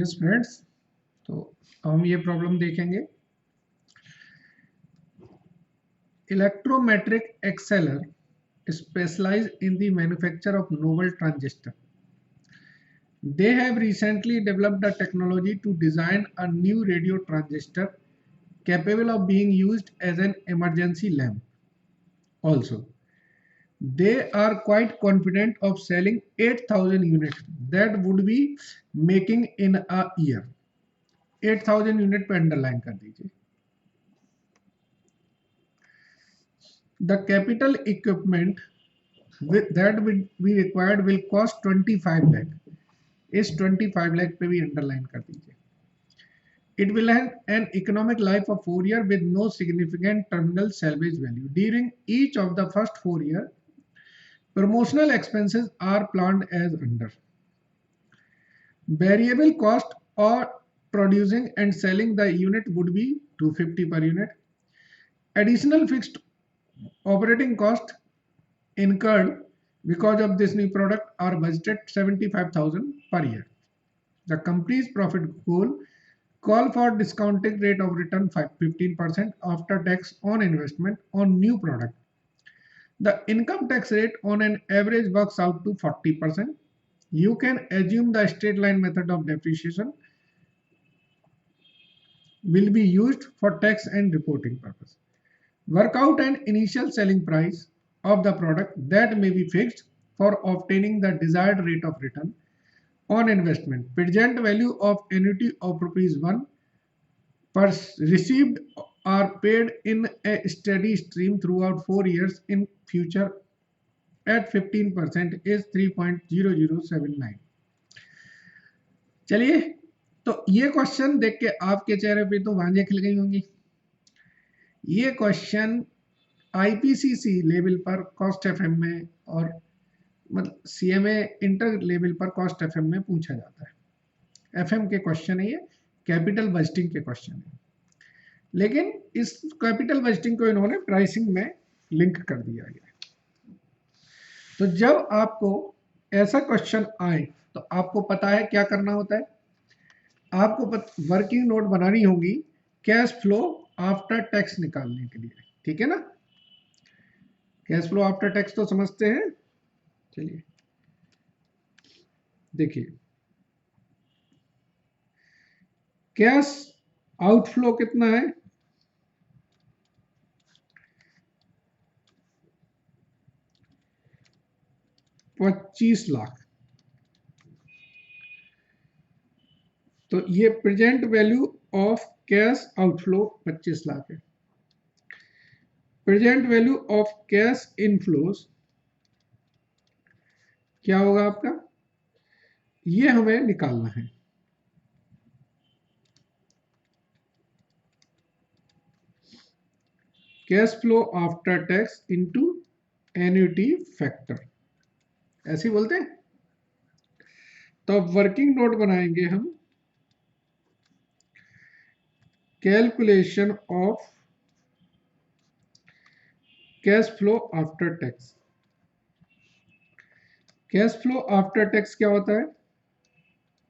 Yes friends, तो हम ये प्रॉब्लम देखेंगे। Electrometric Excellor specialise in the manufacture of noble transistor. They have recently developed a technology to design a new radio transistor capable of being used as an emergency lamp. Also, they are quite confident of selling 8,000 units that would be making in a year. 8,000 unit पे underline कर दीजिए. The capital equipment that we required will cost 25 lakh. इस 25 lakh पे भी underline कर दीजिए. It will have an economic life of 4 years with no significant terminal salvage value. During each of the first 4 years, promotional expenses are planned as under. Variable cost or producing and selling the unit would be 250 per unit. Additional fixed operating cost incurred because of this new product are budgeted 75,000 per year. The company's profit goal call for discounting rate of return 15% after tax on investment on new product. The income tax rate on an average works out to 40%. You can assume the straight line method of depreciation will be used for tax and reporting purpose. Work out an initial selling price of the product that may be fixed for obtaining the desired rate of return on investment. Present value of annuity of ₹1 per received are paid in a steady stream throughout 4 years in future at 15% is 3.0079. चलिए, तो ये question देख के आपके चेहरे पे तो भांजे खिल गई होंगी. ये क्वेश्चन आईपीसीसी लेवल पर कॉस्ट एफएम में और मतलब सीएमए इंटर लेवल पर कॉस्ट एफएम में पूछा जाता है. एफएम के क्वेश्चन है, ये कैपिटल बजटिंग के क्वेश्चन है, लेकिन इस कैपिटल बजटिंग को इन्होंने प्राइसिंग में लिंक कर दिया गया. तो जब आपको ऐसा क्वेश्चन आए तो आपको पता है क्या करना होता है. आपको वर्किंग नोट बनानी होगी कैश फ्लो आफ्टर टैक्स निकालने के लिए. ठीक है ना. कैश फ्लो आफ्टर टैक्स तो समझते हैं. चलिए देखिए, कैश आउटफ्लो कितना है? $25 लाख. तो ये present value of cash outflow 25 lakh है. Present value of cash inflows क्या होगा आपका? ये हमें निकालना है. Cash flow after tax into annuity factor, ऐसे बोलते हैं. तो वर्किंग नोट बनाएंगे हम. Calculation of cash flow after tax. Cash flow after tax क्या होता है?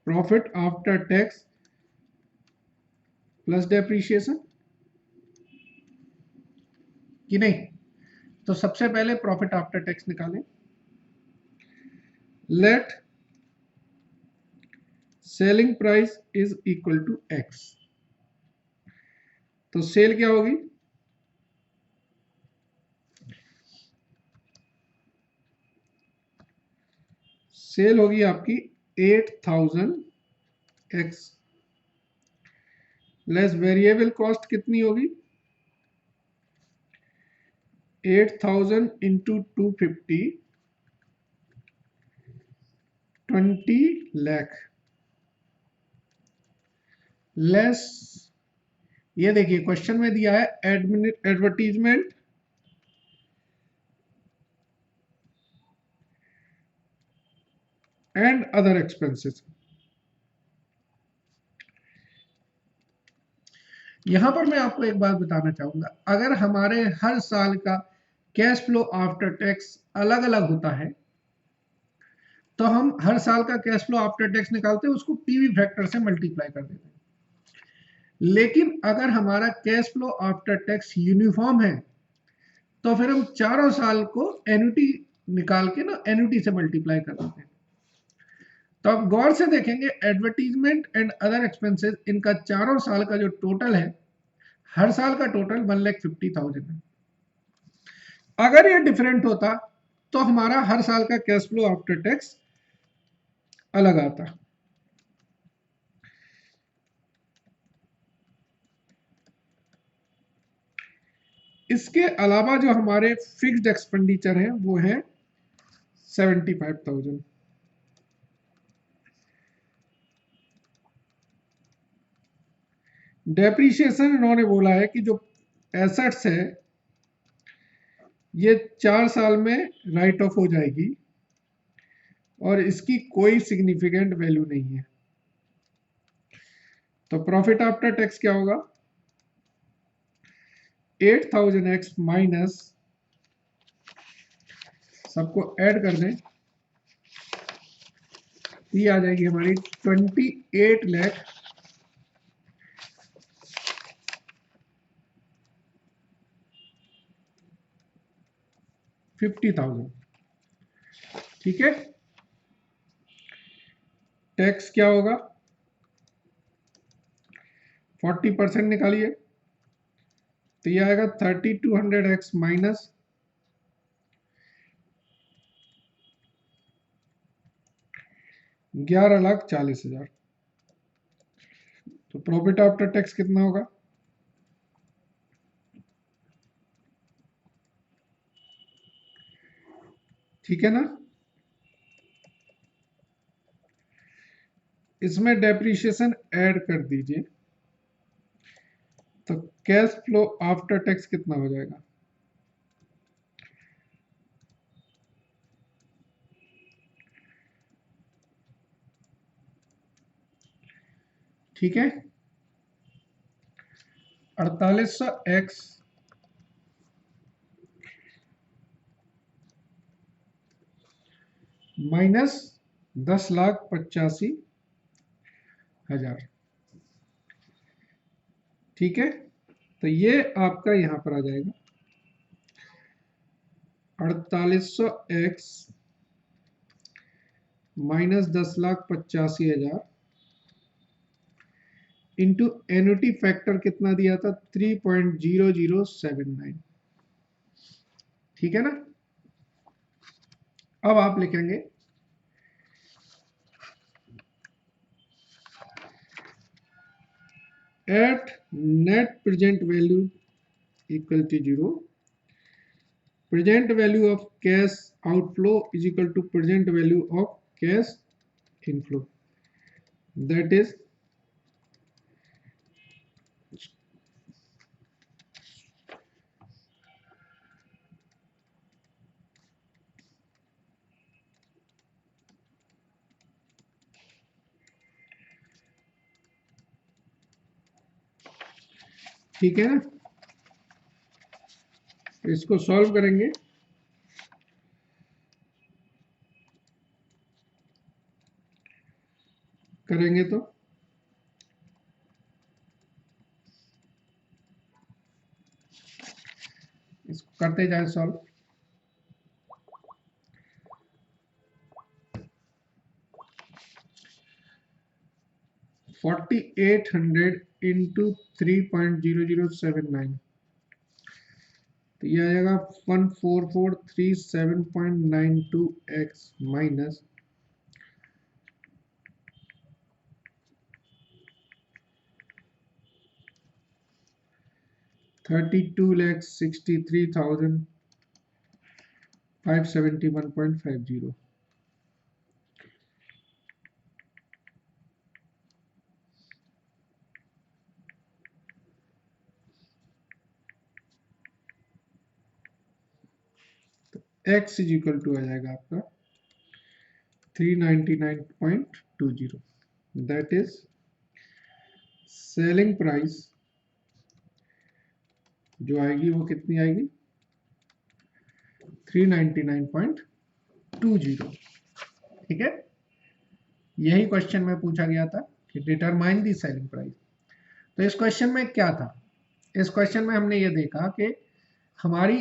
Profit after tax plus depreciation, कि नहीं? तो सबसे पहले प्रॉफिट आफ्टर टैक्स निकालें. Let selling price is equal to X. तो सेल क्या होगी? सेल होगी आपकी 8,000 एक्स लेस वेरिएबल कॉस्ट कितनी होगी? 8,000 इंटू 250, 20 लाख लेस. ये देखिए क्वेश्चन में दिया है एडवर्टीजमेंट एंड अदर एक्सपेंसेस. यहां पर मैं आपको एक बात बताना चाहूंगा. अगर हमारे हर साल का कैश फ्लो आफ्टर टैक्स अलग अलग होता है तो हम हर साल का कैश फ्लो आफ्टर टैक्स निकालते हैं, उसको पीवी फैक्टर से मल्टीप्लाई कर देते हैं। लेकिन अगर हमारा cash flow after tax uniform है तो फिर हम चारों साल को एन्युटी निकाल के ना एन्युटी से मल्टीप्लाई कर देते हैं। तो आप गौर से देखेंगे एडवर्टीजमेंट एंड अदर एक्सपेंसेस, इनका चारों साल का जो टोटल है, हर साल का टोटल 1,50,000 है। अगर ये डिफरेंट होता तो हमारा हर साल का कैश फ्लो आफ्टर टैक्स अलग आता। इसके अलावा जो हमारे फिक्स्ड एक्सपेंडिचर हैं वो है 75,000। डेप्रीशिएशन इन्होंने बोला है कि जो एसेट्स है ये 4 साल में राइट ऑफ हो जाएगी और इसकी कोई सिग्निफिकेंट वैल्यू नहीं है। तो प्रॉफिट आफ्टर टैक्स क्या होगा? 8,000x माइनस, सबको ऐड कर दें, ये आ जाएगी हमारी 28 लाख 50,000। ठीक है, टैक्स क्या होगा? 40% निकालिए, तो ये आएगा 3200x माइनस 11,40,000। तो प्रॉफिट आफ्टर टैक्स कितना होगा? ठीक है ना। इसमें डेप्रीशिएशन ऐड कर दीजिए, तो कैश फ्लो आफ्टर टैक्स कितना हो जाएगा? ठीक है, 4800x माइनस 10,85,000। ठीक है, तो ये आपका यहां पर आ जाएगा 4800x minus 10,85,000 into annuity factor कितना दिया था? 3.0079। ठीक है ना। अब आप लिखेंगे at net present value equal to 0, present value of cash outflow is equal to present value of cash inflow, that is ठीक है ना। इसको सॉल्व करेंगे, तो इसको करते जाए सॉल्व। 4800 इंटू 3.0079, तो ये आ जाएगा 14437.92x minus 32,63,571.50। x is equal to आ जाएगा आपका 399.20, दैट इज सेलिंग प्राइस जो आएगी वो कितनी आएगी? 399.20। ठीक है, यही क्वेश्चन में पूछा गया था कि डिटरमाइन दी सेलिंग प्राइस। तो इस क्वेश्चन में क्या था, इस क्वेश्चन में हमने ये देखा कि हमारी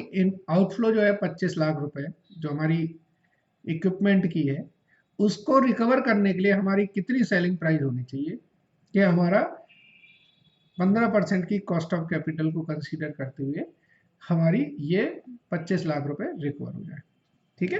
आउटफ्लो जो है 25 लाख रुपए जो हमारी इक्विपमेंट की है, उसको रिकवर करने के लिए हमारी कितनी सेलिंग प्राइस होनी चाहिए कि हमारा 15% की कॉस्ट ऑफ कैपिटल को कंसीडर करते हुए हमारी ये 25 लाख रुपए रिकवर हो जाए। ठीक है।